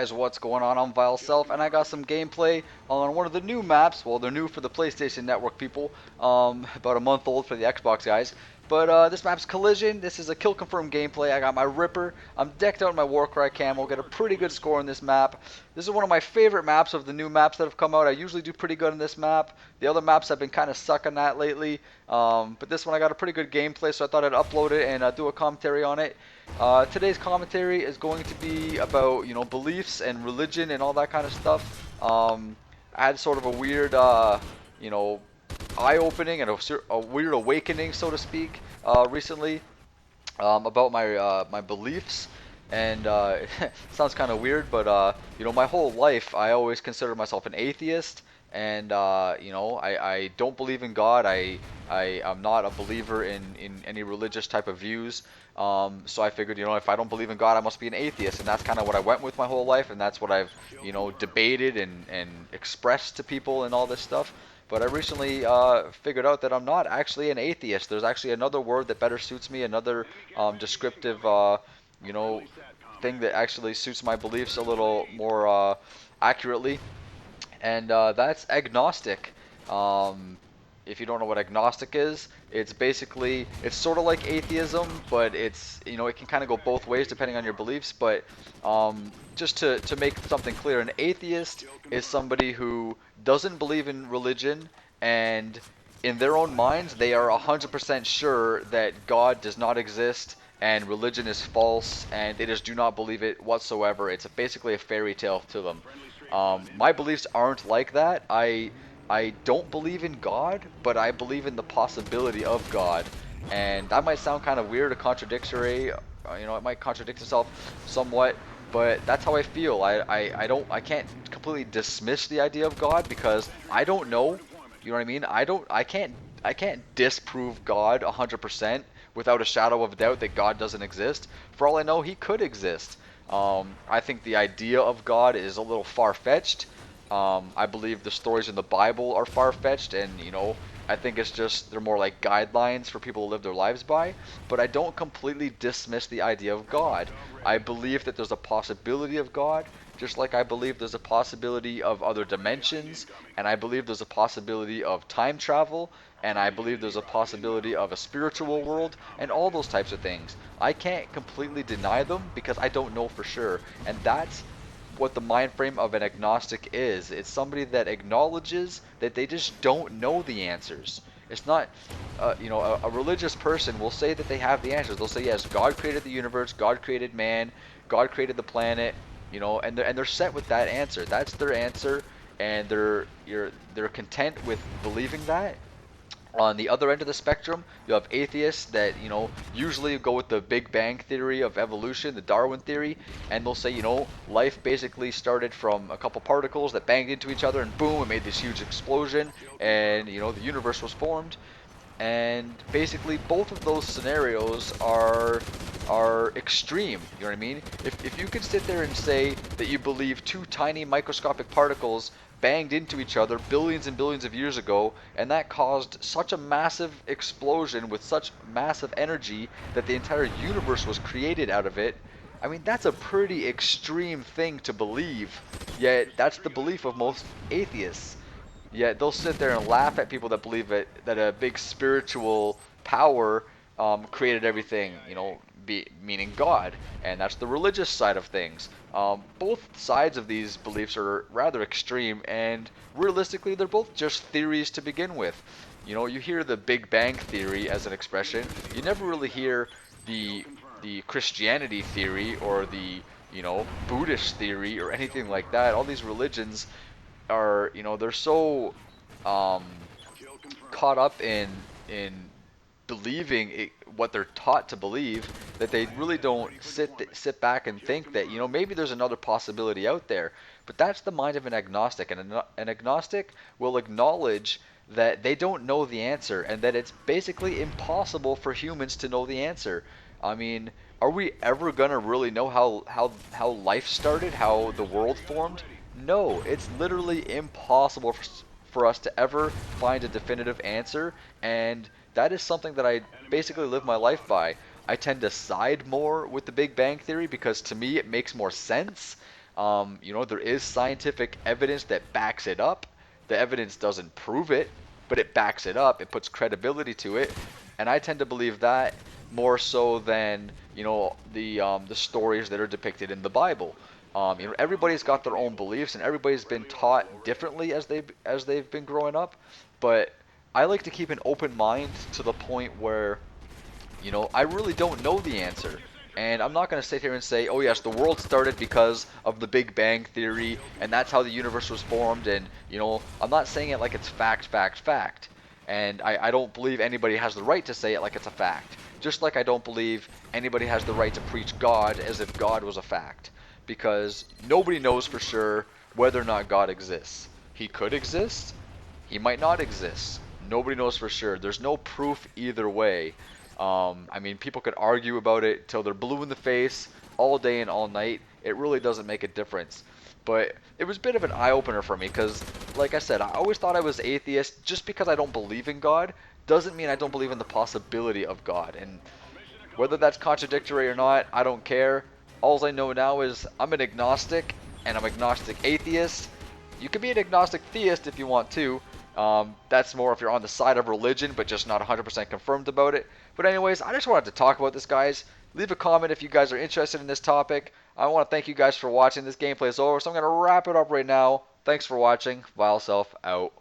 guys, what's going on? I'm Vile Self, and I got some gameplay on one of the new maps. Well, they're new for the PlayStation Network people, about a month old for the Xbox guys. But this map's Collision. This is a kill confirmed gameplay. I got my Ripper. I'm decked out in my Warcry camo. Get a pretty good score in this map. This is one of my favorite maps of the new maps that have come out. I usually do pretty good in this map. The other maps I've been kind of sucking at lately. But this one I got a pretty good gameplay, so I thought I'd upload it and do a commentary on it. Today's commentary is going to be about, beliefs and religion and all that kind of stuff. I had sort of a weird, you know, eye-opening and a weird awakening, so to speak, recently, about my beliefs. And it sounds kind of weird, but my whole life I always considered myself an atheist, and I don't believe in God. I'm not a believer in any religious type of views. So I figured, if I don't believe in God, I must be an atheist, and that's kind of what I went with my whole life, and that's what I've, debated and expressed to people and all this stuff. But I recently figured out that I'm not actually an atheist. There's actually another word that better suits me, another descriptive, you know, thing that actually suits my beliefs a little more accurately, and that's agnostic. Um, if you don't know what agnostic is, it's sort of like atheism, but it can kind of go both ways depending on your beliefs. But just to make something clear, an atheist is somebody who doesn't believe in religion, and in their own minds they are 100% sure that God does not exist and religion is false, and they just do not believe it whatsoever. It's basically a fairy tale to them. My beliefs aren't like that. I don't believe in God, but I believe in the possibility of God. And that might sound kind of weird or contradictory. It might contradict itself somewhat, but that's how I feel. I can't completely dismiss the idea of God because I don't know. You know what I mean? I can't disprove God 100% without a shadow of doubt that God doesn't exist. For all I know, he could exist. I think the idea of God is a little far-fetched. I believe the stories in the Bible are far-fetched, and I think they're more like guidelines for people to live their lives by. But I don't completely dismiss the idea of God. I believe that there's a possibility of God, just like I believe there's a possibility of other dimensions, and I believe there's a possibility of time travel, and I believe there's a possibility of a spiritual world, and all those types of things. I can't completely deny them because I don't know for sure, and that's what the mind frame of an agnostic is. It's somebody that acknowledges that they just don't know the answers. It's not, a religious person will say that they have the answers. They'll say, yes, God created the universe, God created man, God created the planet, and they're set with that answer. That's their answer, and they're content with believing that. On the other end of the spectrum, you have atheists that, usually go with the Big Bang theory of evolution, the Darwin theory, and they'll say, life basically started from a couple particles that banged into each other and boom, it made this huge explosion, and, the universe was formed. And basically both of those scenarios are extreme. You know what I mean? If you could sit there and say that you believe two tiny microscopic particles banged into each other billions and billions of years ago, and that caused such a massive explosion with such massive energy that the entire universe was created out of it, I mean, that's a pretty extreme thing to believe, yet that's the belief of most atheists. Yet they'll sit there and laugh at people that believe that a big spiritual power created everything, meaning God, and that's the religious side of things. Both sides of these beliefs are rather extreme, and realistically, they're both just theories to begin with. You hear the Big Bang theory as an expression. You never really hear the the Christianity theory or the Buddhist theory or anything like that. All these religions are they're so um, caught up in believing what they're taught to believe that they really don't sit back and think that maybe there's another possibility out there. But that's the mind of an agnostic, and an agnostic will acknowledge that they don't know the answer and that it's basically impossible for humans to know the answer. I mean, are we ever gonna really know how life started, how the world formed? No, it's literally impossible for us to ever find a definitive answer, and that is something that I basically live my life by. I tend to side more with the Big Bang Theory because to me it makes more sense. There is scientific evidence that backs it up. The evidence doesn't prove it, but it backs it up. It puts credibility to it, and I tend to believe that more so than the stories that are depicted in the Bible. Everybody's got their own beliefs, and everybody's been taught differently as they've been growing up. But I like to keep an open mind to the point where I really don't know the answer. And I'm not going to sit here and say, oh yes, the world started because of the Big Bang Theory, and that's how the universe was formed. And, I'm not saying it like it's fact, fact, fact. And I don't believe anybody has the right to say it like it's a fact. Just like I don't believe anybody has the right to preach God as if God was a fact. Because nobody knows for sure whether or not God exists. He could exist, he might not exist. Nobody knows for sure. There's no proof either way. I mean, people could argue about it till they're blue in the face all day and all night. It really doesn't make a difference. But it was a bit of an eye-opener for me because, like I said, I always thought I was atheist. Just because I don't believe in God doesn't mean I don't believe in the possibility of God. And whether that's contradictory or not, I don't care. All I know now is I'm an agnostic, and I'm agnostic atheist. You can be an agnostic theist if you want to. That's more if you're on the side of religion, but just not 100% confirmed about it. But anyways, I just wanted to talk about this, guys. Leave a comment if you guys are interested in this topic. I want to thank you guys for watching. This gameplay is over, so I'm going to wrap it up right now. Thanks for watching. Vile Self out.